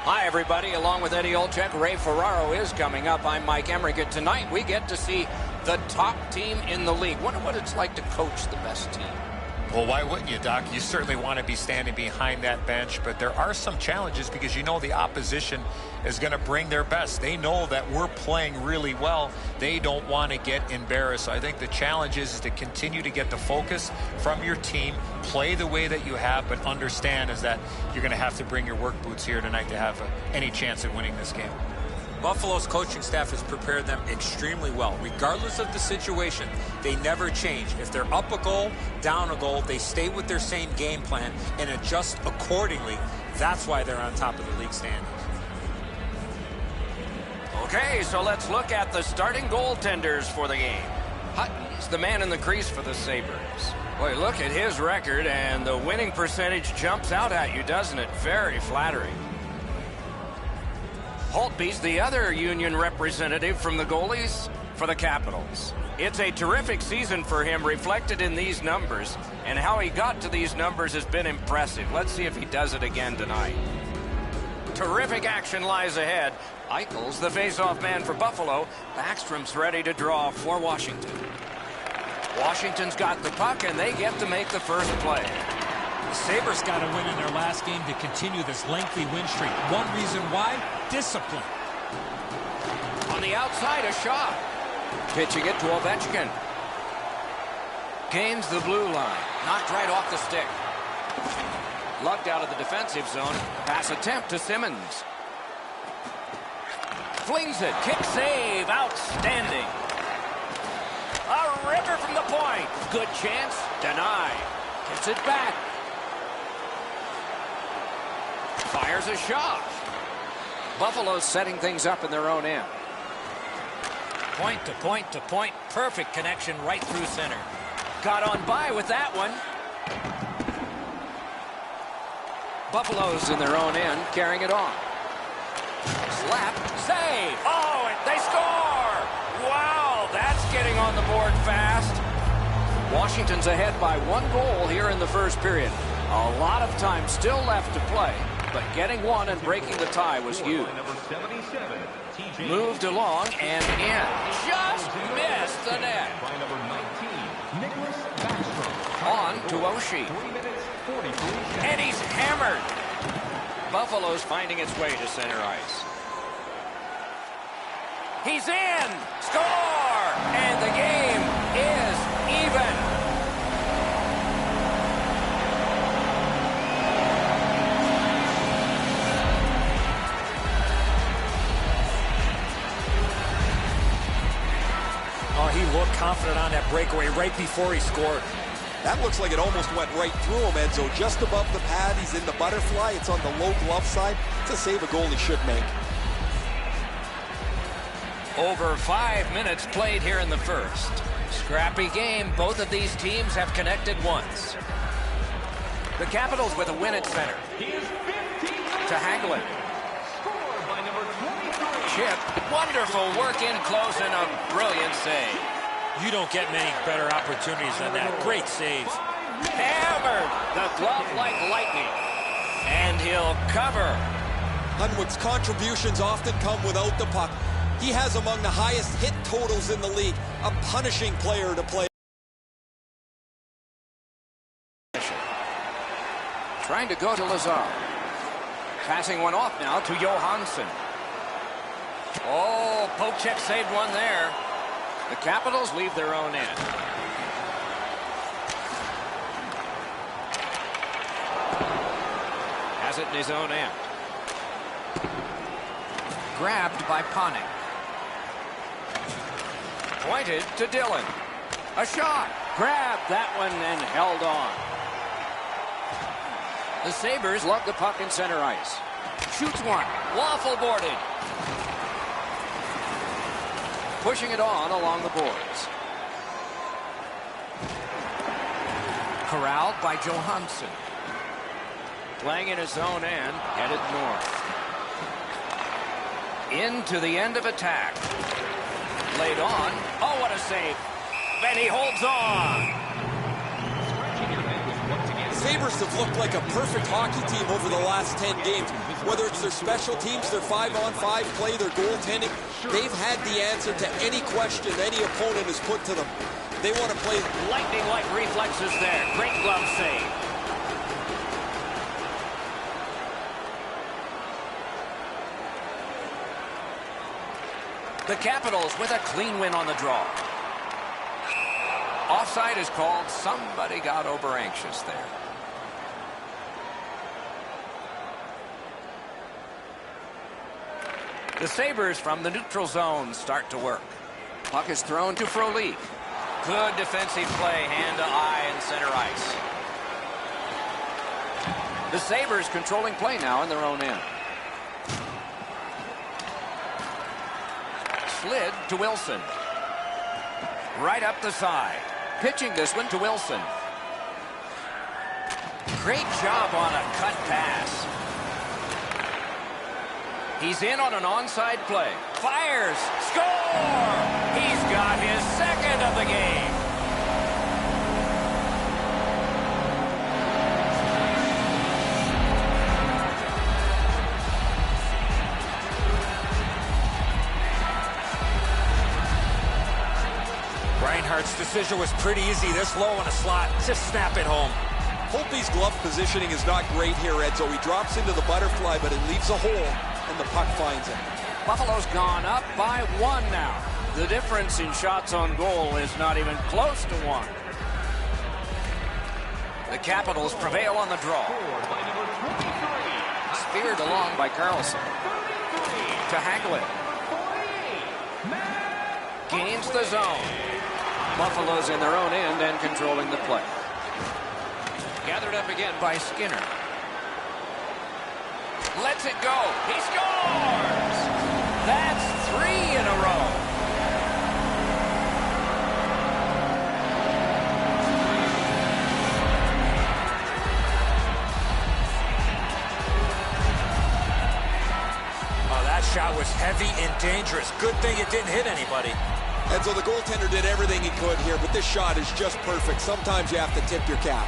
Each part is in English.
Hi, everybody. Along with Eddie Olczyk, Ray Ferraro is coming up. I'm Mike Emmerich, and tonight we get to see the top team in the league. Wonder what it's like to coach the best team. Well, why wouldn't you, Doc? You certainly want to be standing behind that bench, but there are some challenges because you know the opposition is going to bring their best. They know that we're playing really well. They don't want to get embarrassed. So I think the challenge is to continue to get the focus from your team, play the way that you have, but understand is that you're going to have to bring your work boots here tonight to have any chance at winning this game. Buffalo's coaching staff has prepared them extremely well. Regardless of the situation, they never change. If they're up a goal, down a goal, they stay with their same game plan and adjust accordingly. That's why they're on top of the league standings. Okay, so let's look at the starting goaltenders for the game. Hutton's the man in the crease for the Sabres. Boy, look at his record, and the winning percentage jumps out at you, doesn't it? Very flattering. Holtby's the other Union representative from the goalies for the Capitals. It's a terrific season for him, reflected in these numbers, and how he got to these numbers has been impressive. Let's see if he does it again tonight. Terrific action lies ahead. Eichel's the face-off man for Buffalo. Backstrom's ready to draw for Washington. Washington's got the puck, and they get to make the first play. The Sabres got to win in their last game to continue this lengthy win streak. One reason why? Discipline. On the outside, a shot. Pitching it to Ovechkin. Gains the blue line. Knocked right off the stick. Lugged out of the defensive zone. Pass attempt to Simmons. Flings it. Kick save. Outstanding. A ripper from the point. Good chance. Denied. Gets it back. Fires a shot. Buffalo's setting things up in their own end. Point to point to point. Perfect connection right through center. Got on by with that one. Buffalo's in their own end, carrying it on. Slap, save. Oh, and they score! Wow, that's getting on the board fast. Washington's ahead by 1 goal here in the first period. A lot of time still left to play, but getting one and breaking the tie was huge. Moved along and in. Just missed the net. On to Oshie. And he's hammered. Buffalo's finding its way to center ice. He's in. Score! And the game is even. Oh, he looked confident on that breakaway right before he scored. That looks like it almost went right through him, Enzo. Just above the pad, he's in the butterfly. It's on the low glove side. It's a save a goalie should make. Over 5 minutes played here in the first. Scrappy game. Both of these teams have connected once. The Capitals with a win at center. To Hagelin. Chip. Wonderful work in close and a brilliant save. You don't get many better opportunities than that. Great save. Hammered. The glove like lightning. And he'll cover. Hunwick's contributions often come without the puck. He has among the highest hit totals in the league. A punishing player to play. Trying to go to Lazar. Passing one off now to Johansson. Oh, poke check saved one there. The Capitals leave their own end. Has it in his own end. Grabbed by Panik. Pointed to Dillon. A shot. Grabbed that one and held on. The Sabres lug the puck in center ice. Shoots one. Waffle boarded. Pushing it on along the boards. Corralled by Johansson. Playing in his own end, headed north. Into the end of attack. Laid on. Oh, what a save. And he holds on. Sabres have looked like a perfect hockey team over the last 10 games. Whether it's their special teams, their 5-on-5 play, their goaltending, they've had the answer to any question any opponent has put to them. They want to play. Lightning-like reflexes there. Great glove save. The Capitals with a clean win on the draw. Offside is called. Somebody got over anxious there. The Sabres from the neutral zone start to work. Puck is thrown to Frolik. Good defensive play, hand to eye and center ice. The Sabres controlling play now in their own end. Slid to Wilson. Right up the side. Pitching this one to Wilson. Great job on a cut pass. He's in on an onside play. Fires. Score! He's got his second of the game. Reinhardt's decision was pretty easy. This low in a slot. Just snap it home. Holtby's glove positioning is not great here, Edzo. He drops into the butterfly, but it leaves a hole, and the puck finds it. Buffalo's gone up by 1 now. The difference in shots on goal is not even close to 1. The Capitals prevail on the draw. Speared along by Carlson. To Hagelin. Gains the zone. Buffalo's in their own end and controlling the play. Gathered up again by Skinner. Lets it go. He scores! That's 3 in a row. Oh, that shot was heavy and dangerous. Good thing it didn't hit anybody. And so the goaltender did everything he could here, but this shot is just perfect. Sometimes you have to tip your cap.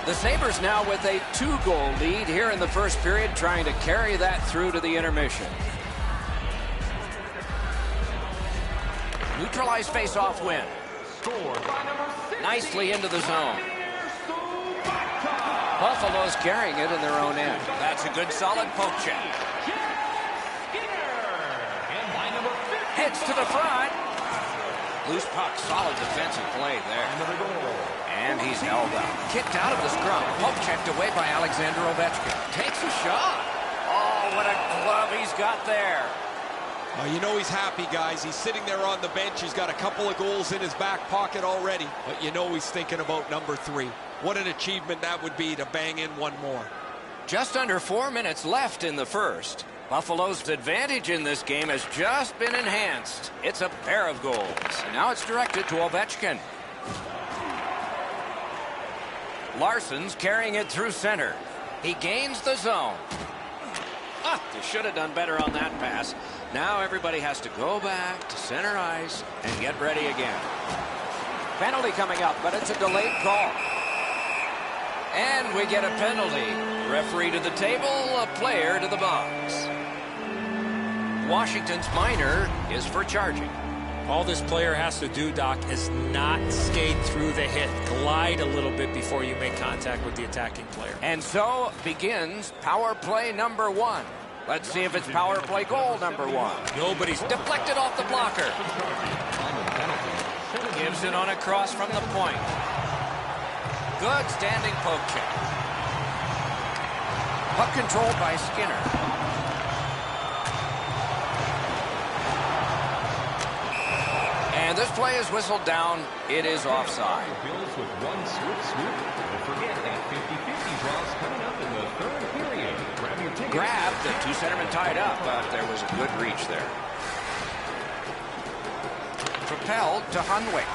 The Sabres now with a 2-goal lead here in the first period, trying to carry that through to the intermission. Neutralized face-off win. Nicely into the zone. Buffalo's carrying it in their own end. That's a good solid poke check. Hits to the front. Loose puck, solid defensive play there. And he's held up. Kicked out of the scrum. Poke checked away by Alexander Ovechkin. Takes a shot. Oh, what a glove he's got there. You know he's happy, guys. He's sitting there on the bench. He's got a couple of goals in his back pocket already. But you know he's thinking about number 3. What an achievement that would be to bang in one more. Just under 4 minutes left in the first. Buffalo's advantage in this game has just been enhanced. It's a pair of goals. And now it's directed to Ovechkin. Larson's carrying it through center. He gains the zone. They should have done better on that pass. Now everybody has to go back to center ice and get ready again. Penalty coming up, but it's a delayed call. And we get a penalty. Referee to the table, a player to the box. Washington's minor is for charging. All this player has to do, Doc, is not skate through the hit. Glide a little bit before you make contact with the attacking player. And so begins power play number 1. Let's see if it's power play goal number 1. Nobody's Deflected off the blocker. Gives it on a cross from the point. Good standing poke check. Puck controlled by Skinner. And this play is whistled down. It is offside. Bills with one swoop. Don't forget that 50-50 draws coming up in the third period. Grab your tickets. Grabbed, the 2 centermen tied up, but there was a good reach there. Propelled to Hunwick.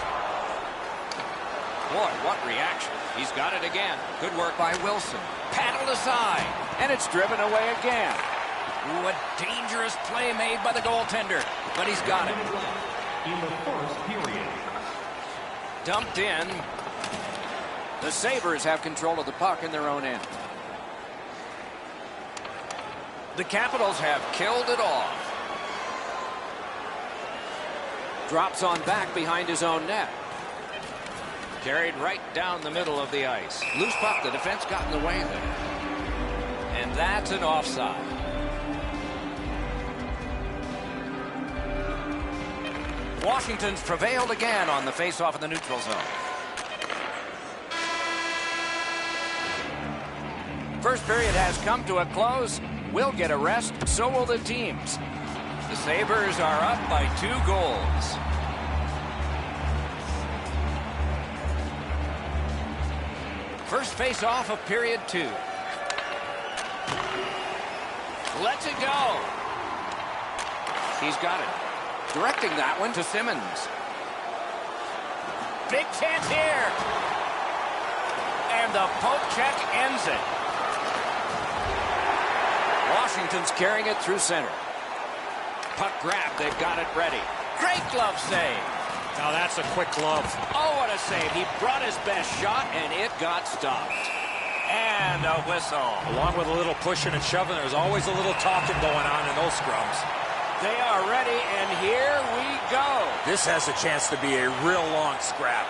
Boy, what reaction. He's got it again. Good work by Wilson. Paddled aside, and it's driven away again. Ooh, a dangerous play made by the goaltender, but he's got it. In the first period. Dumped in. The Sabres have control of the puck in their own end. The Capitals have killed it off. Drops on back behind his own net. Carried right down the middle of the ice. Loose puck. The defense got in the way there. And that's an offside. Washington's prevailed again on the face-off in the neutral zone. First period has come to a close. We'll get a rest, so will the teams. The Sabres are up by 2 goals. First face-off of period 2. Lets it go. He's got it. Directing that one to Simmons. Big chance here. And the poke check ends it. Washington's carrying it through center. Puck grab. They've got it ready. Great glove save. Now that's a quick glove. Oh, what a save. He brought his best shot, and it got stopped. And a whistle. Along with a little pushing and shoving, there's always a little talking going on in those scrums. They are ready, and here we go. This has a chance to be a real long scrap.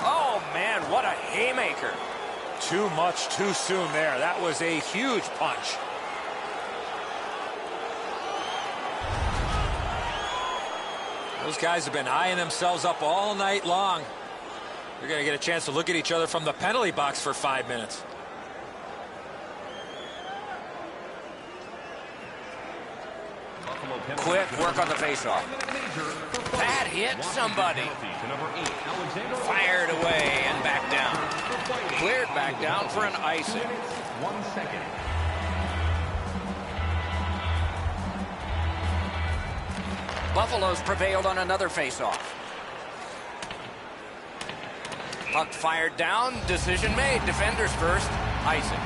Oh, man, what a haymaker. Too much too soon there. That was a huge punch. Those guys have been eyeing themselves up all night long. They're going to get a chance to look at each other from the penalty box for 5 minutes. Quick work on the faceoff. That hit somebody. Fired away and back down. Cleared back down for an icing. 1 second. Buffalo's prevailed on another faceoff. Puck fired down. Decision made. Defenders first. Icing.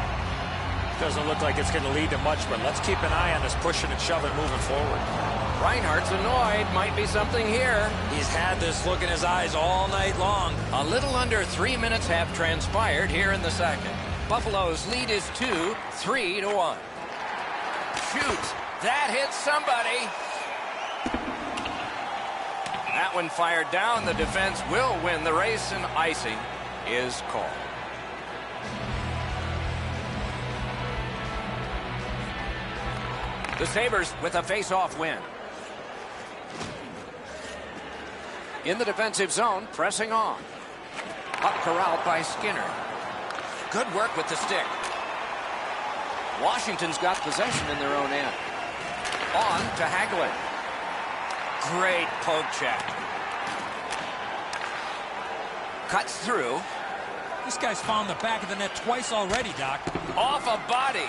Doesn't look like it's going to lead to much, but let's keep an eye on this pushing and shoving moving forward. Reinhardt's annoyed. Might be something here. He's had this look in his eyes all night long. A little under 3 minutes have transpired here in the second. Buffalo's lead is 2, 3-1. Shoots. That hits somebody. That one fired down. The defense will win the race, and icing is called. The Sabres with a face-off win. In the defensive zone, pressing on. Puck corralled by Skinner. Good work with the stick. Washington's got possession in their own end. On to Hagelin. Great poke check. Cuts through. This guy's found the back of the net twice already, Doc. Off a body.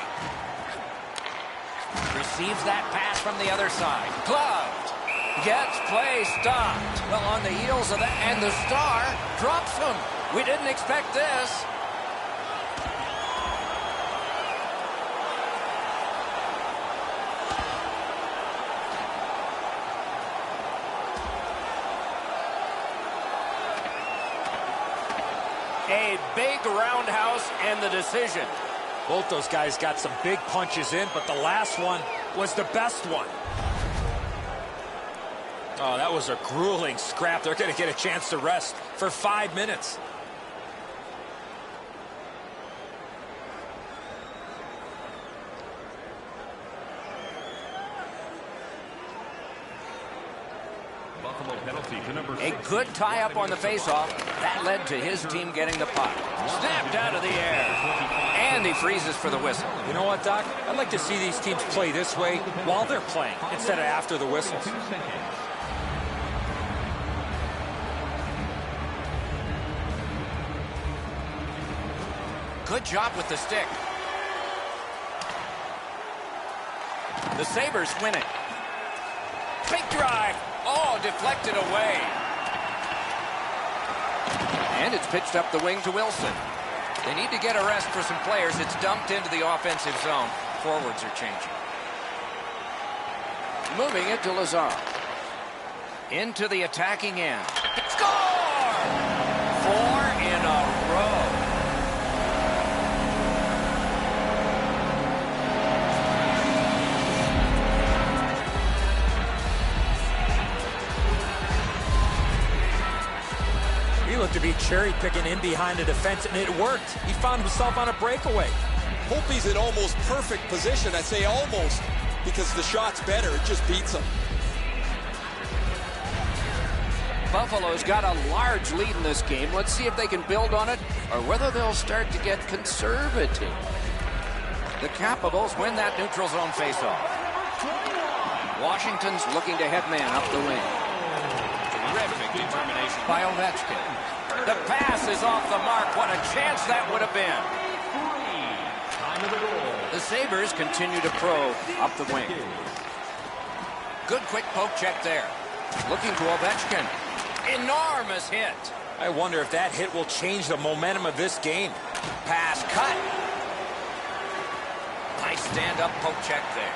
Receives that pass from the other side. Gloved. Gets play stopped. Well, on the heels of that, and the Star drops him. We didn't expect this. A big roundhouse and the decision. Both those guys got some big punches in, but the last one was the best one. Oh, that was a grueling scrap. They're going to get a chance to rest for 5 minutes. Buffalo penalty to number 6. A good tie-up on the faceoff. That led to his team getting the puck. Snapped out of the air. And he freezes for the whistle. You know what, Doc? I'd like to see these teams play this way while they're playing instead of after the whistles. 2 seconds. Good job with the stick. The Sabres win it. Big drive. Oh, deflected away. And it's pitched up the wing to Wilson. They need to get a rest for some players. It's dumped into the offensive zone. Forwards are changing. Moving it to Lazar. Into the attacking end. Score! 4 in a row. He looked to be cherry-picking in behind the defense, and it worked. He found himself on a breakaway. Hope he's in almost perfect position. I say almost because the shot's better. It just beats him. Buffalo's got a large lead in this game. Let's see if they can build on it or whether they'll start to get conservative. The Capitals win that neutral zone faceoff. Washington's looking to headman up the wing. Terrific determination by Ovechkin. The pass is off the mark. What a chance that would have been. The Sabres continue to probe up the wing. Good quick poke check there. Looking to Ovechkin. Enormous hit. I wonder if that hit will change the momentum of this game. Pass cut. Nice stand-up poke check there.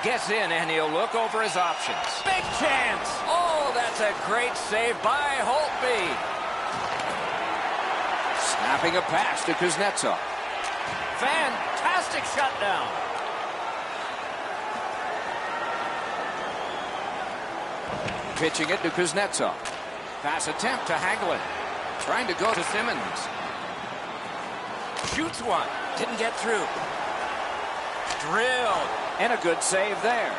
Gets in, and he'll look over his options. Big chance. Oh, that's a great save by Holtby. Snapping a pass to Kuznetsov. Fantastic shutdown. Pitching it to Kuznetsov. Pass attempt to Hagelin. Trying to go to Simmons. Shoots one. Didn't get through. Drilled. And a good save there.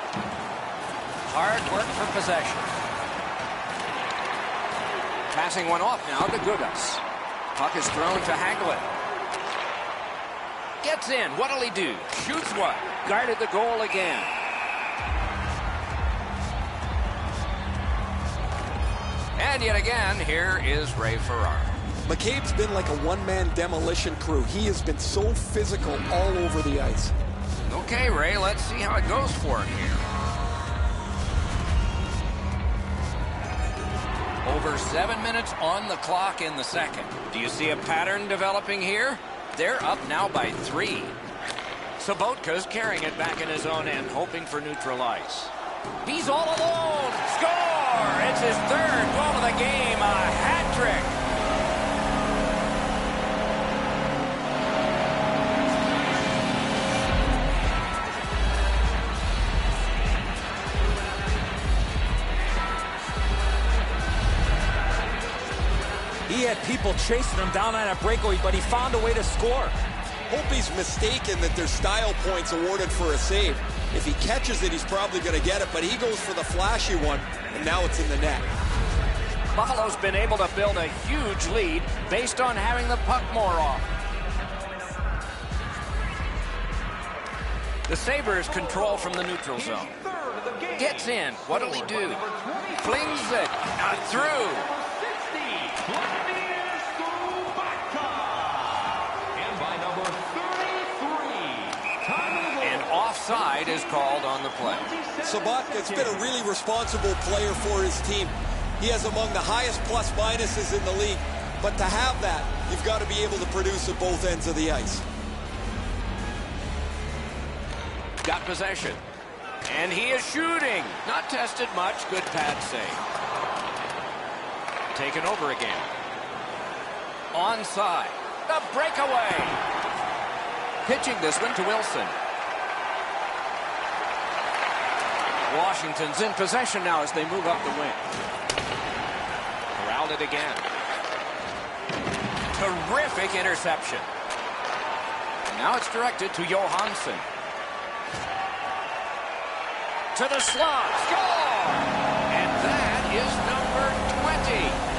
Hard work for possession. Passing one off now to Gudas. Puck is thrown to Hagelin. Gets in. What'll he do? Shoots one. Guarded the goal again. And yet again, here is Ray Ferraro. McCabe's been like a one-man demolition crew. He has been so physical all over the ice. Okay, Ray, let's see how it goes for him here. Over 7 minutes on the clock in the second. Do you see a pattern developing here? They're up now by 3. Sobotka's carrying it back in his own end, hoping for neutral ice. He's all alone. Score! It's his 3rd goal of the game, a hat trick. He had people chasing him down on a breakaway, but he found a way to score. Hope he's mistaken that there's style points awarded for a save. If he catches it, he's probably going to get it, but he goes for the flashy one, and now it's in the net. Buffalo's been able to build a huge lead based on having the puck more off. The Sabres control from the neutral zone. Gets in. What'll he do? Flings it through. Offside is called on the play. Sobotka's been a really responsible player for his team. He has among the highest plus-minuses in the league. But to have that, you've got to be able to produce at both ends of the ice. Got possession. And he is shooting. Not tested much. Good pad save. Taken over again. Onside. The breakaway. Pitching this one to Wilson. Washington's in possession now as they move up the wing. Corralled it again. Terrific interception. Now it's directed to Johansson. To the slot. Score! And that is number 20.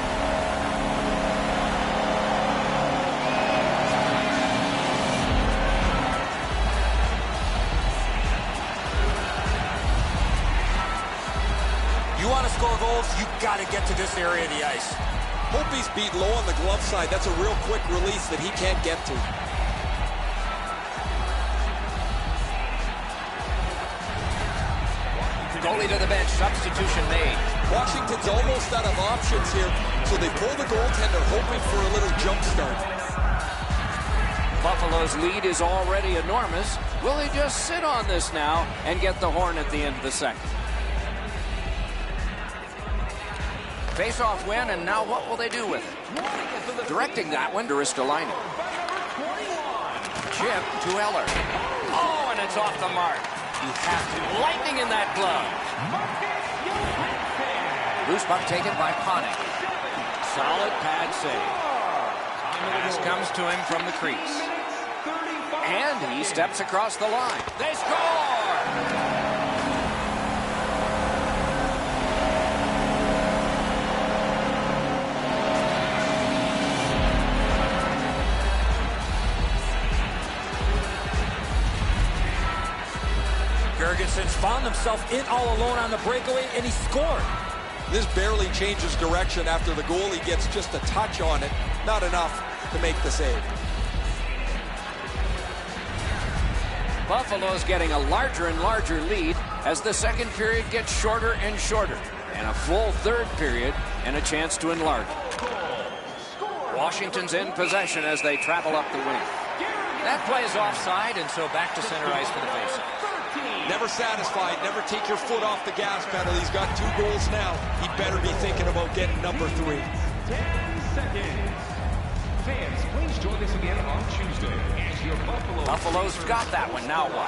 You want to score goals, you got to get to this area of the ice. Hope he's beat low on the glove side. That's a real quick release that he can't get to. Goalie to the bench. Substitution made. Washington's almost out of options here, so they pull the goaltender, hoping for a little jump start. Buffalo's lead is already enormous. Will he just sit on this now and get the horn at the end of the second? Face-off win, and now what will they do with it? Directing that one to Dahlin. Chip to Eller. Oh, and it's off the mark. You have to. Lightning in that glove. Loose puck taken by Panik. Solid pad save. Pass comes to him from the crease. And he steps across the line. They score! Gergensen's found himself in all alone on the breakaway, and he scored. This barely changes direction after the goalie gets just a touch on it. Not enough to make the save. Buffalo's getting a larger and larger lead as the second period gets shorter and shorter. And a full third period and a chance to enlarge. Washington's in possession as they travel up the wing. That play is offside, and so back to center ice for the faceoff. Never satisfied. Never take your foot off the gas pedal. He's got 2 goals now. He better be thinking about getting number 3. 10 seconds. Fans, please join us again on Tuesday as your Buffalo's got that one. Now what?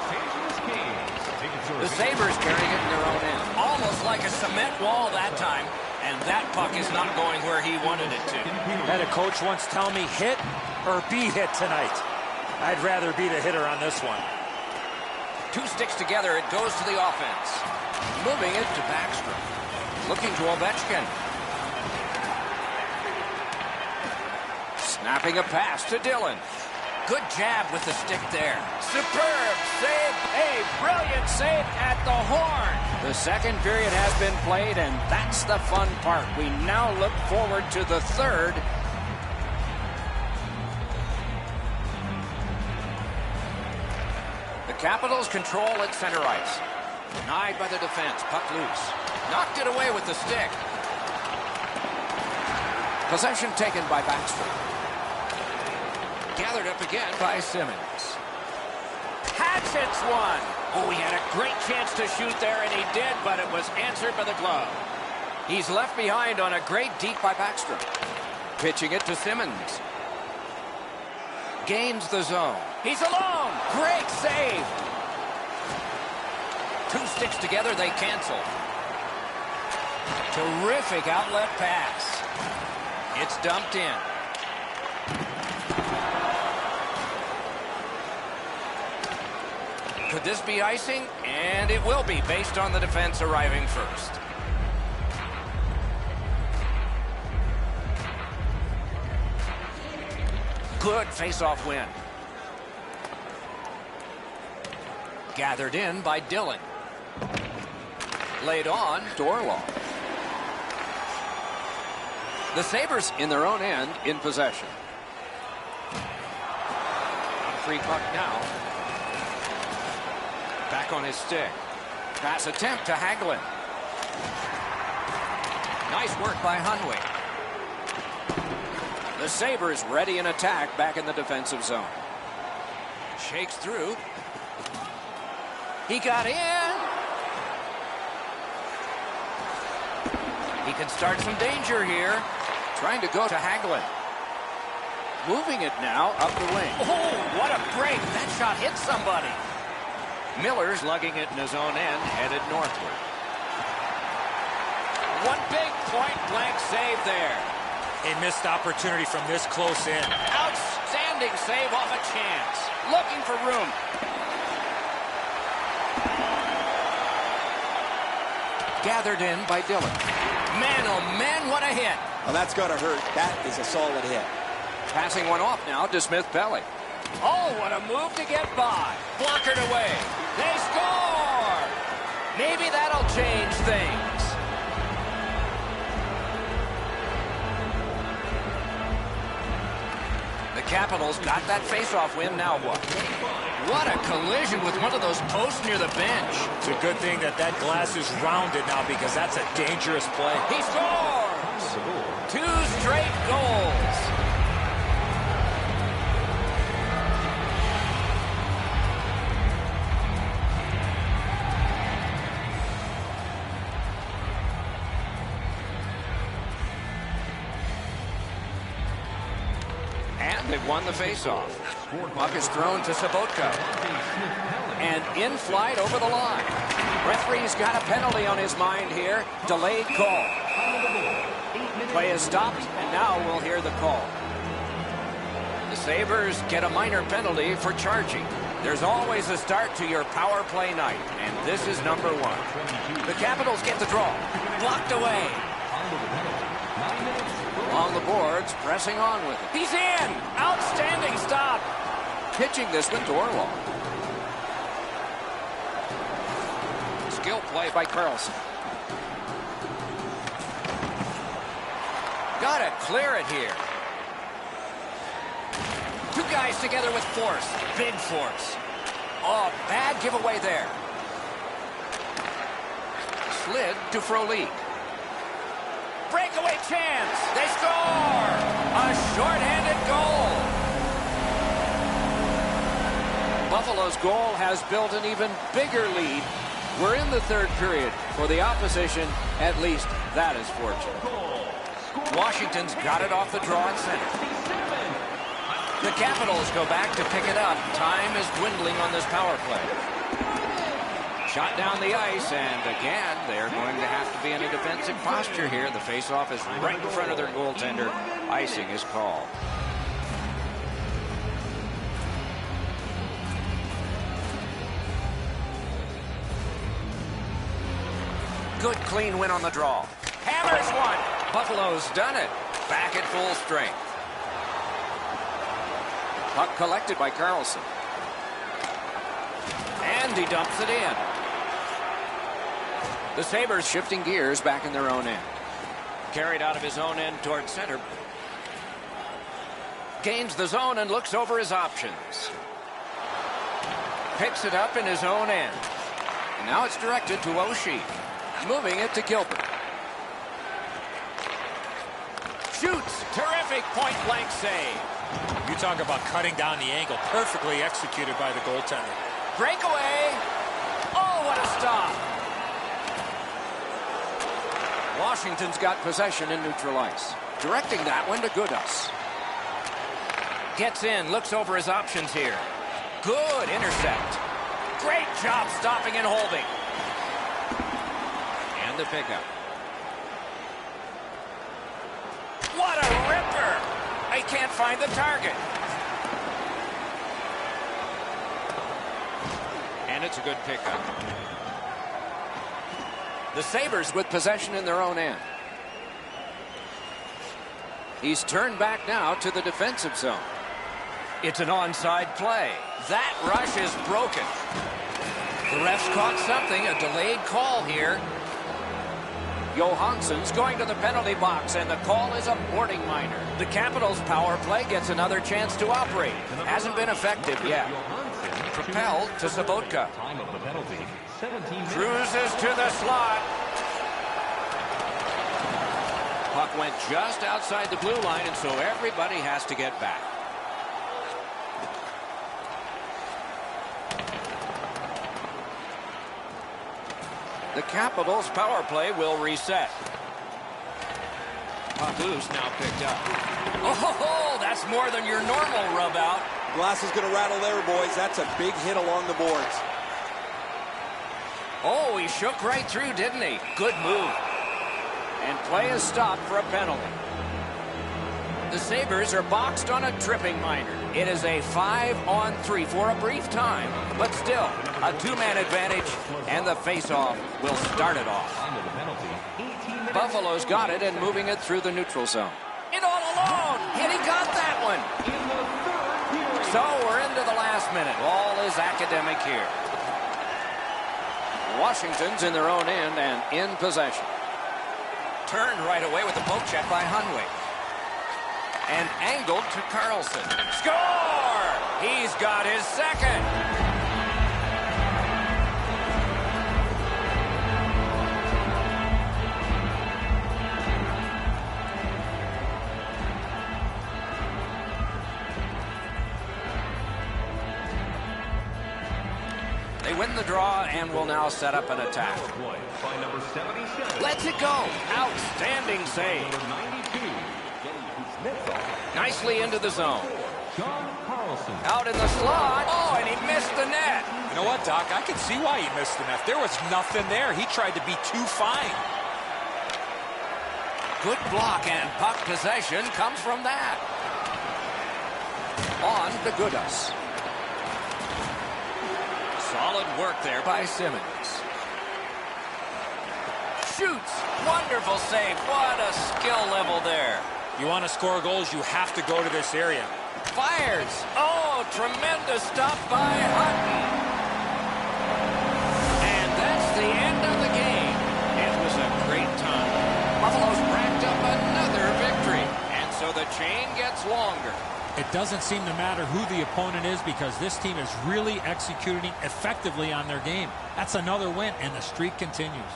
The Sabres carrying it in their own end. Almost like a cement wall that time. And that puck is not going where he wanted it to. Had a coach once tell me, hit or be hit tonight. I'd rather be the hitter on this one. 2 sticks together, it goes to the offense. Moving it to Backstrom. Looking to Ovechkin. Snapping a pass to Dylan. Good jab with the stick there. Superb save. A brilliant save at the horn. The second period has been played, and that's the fun part. We now look forward to the third. The Capitals control at center ice. Denied by the defense. Puck loose. Knocked it away with the stick. Possession taken by Backstrom. Gathered up again by Simmons. Hatchets one. Oh, he had a great chance to shoot there, and he did, but it was answered by the glove. He's left behind on a great deep by Backstrom. Pitching it to Simmons. Gains the zone. He's alone. Great save. 2 sticks together, they cancel. Terrific outlet pass. It's dumped in. Could this be icing? And it will be, based on the defense arriving first. Good face-off win. Gathered in by Dylan. Laid on to Orlov. The Sabres in their own end in possession. Free puck now. Back on his stick. Pass attempt to Hagelin. Nice work by Hunwick. The Sabres ready in attack back in the defensive zone. Shakes through. He got in. He can start some danger here. Trying to go to Hagelin. Moving it now up the wing. Oh, what a break. That shot hit somebody. Miller's lugging it in his own end, headed northward. One big point-blank save there. A missed opportunity from this close in. Outstanding save off a chance. Looking for room. Gathered in by Dylan. Man, oh man, what a hit. Well, that's got to hurt. That is a solid hit. Passing one off now to Smith-Pelly. Oh, what a move to get by. Blockered away. They score! Maybe that'll change things. The Capitals got that faceoff win. Now what? What a collision with one of those posts near the bench. It's a good thing that that glass is rounded now because that's a dangerous play. He scores! 2 straight goals. And they've won the faceoff. Puck is thrown to Sobotka. And in flight over the line. Referee's got a penalty on his mind here. Delayed call. Play is stopped, and now we'll hear the call. The Sabres get a minor penalty for charging. There's always a start to your power play night, and this is number 1. The Capitals get the draw. Blocked away. Along the boards, pressing on with it. He's in! Outstanding stop! Pitching this one to Orlov. Skill play by Carlson. Got to clear it here. 2 guys together with force. Big force. Oh, bad giveaway there. Slid to Frolik. Breakaway chance. They score! A shorthanded goal. Buffalo's goal has built an even bigger lead. We're in the 3rd period. For the opposition, at least that is fortunate. Washington's got it off the draw at center. The Capitals go back to pick it up. Time is dwindling on this power play. Shot down the ice, and again, they're going to have to be in a defensive posture here. The faceoff is right in front of their goaltender. Icing is called. Good clean win on the draw. Hammers one. Buffalo's done it. Back at full strength. Puck collected by Carlson. And he dumps it in. The Sabres shifting gears back in their own end. Carried out of his own end toward center. Gains the zone and looks over his options. Picks it up in his own end. And now it's directed to Oshie. Moving it to Gilbert. Shoots. Terrific point-blank save. You talk about cutting down the angle. Perfectly executed by the goaltender. Breakaway. Oh, what a stop. Washington's got possession in neutral ice. Directing that one to Goodas. Gets in, looks over his options here. Good intercept. Great job stopping and holding. And the pickup. What a ripper! They can't find the target. And it's a good pickup. The Sabres with possession in their own end. He's turned back now to the defensive zone. It's an onside play. That rush is broken. The refs caught something, a delayed call here. Johansson's going to the penalty box, and the call is a boarding minor. The Capitals' power play gets another chance to operate. Hasn't been effective yet. Propelled to Sobotka. Cruises to the slot. Puck went just outside the blue line, and so everybody has to get back. The Capitals' power play will reset. Puck loose, now picked up. Oh, that's more than your normal rub out. Glass is going to rattle there, boys. That's a big hit along the boards. Oh, he shook right through, didn't he? Good move. And play is stopped for a penalty. The Sabres are boxed on a tripping minor. It is a 5-on-3 for a brief time, but still a 2-man advantage, and the faceoff will start it off. Buffalo's got it and moving it through the neutral zone. It all alone, and he got that one. So we're into the last minute. All is academic here. Washington's in their own end and in possession. Turned right away with the poke check by Hunwick. And angled to Carlson. Score! He's got his second. They win the draw and will now set up an attack. By number 77. Lets it go. Outstanding save. Number 92. Nicely into the zone. John Carlson. Out in the slot. Oh, and he missed the net. You know what, Doc? I can see why he missed the net. There was nothing there. He tried to be too fine. Good block, and puck possession comes from that. On to Goodas. Solid work there by Simmons. Shoots. Wonderful save. What a skill level there. You want to score goals, you have to go to this area. Fires. Oh, tremendous stop by Hutton. And that's the end of the game. It was a great time. Buffalo's racked up another victory. And so the chain gets longer. It doesn't seem to matter who the opponent is because this team is really executing effectively on their game. That's another win, and the streak continues.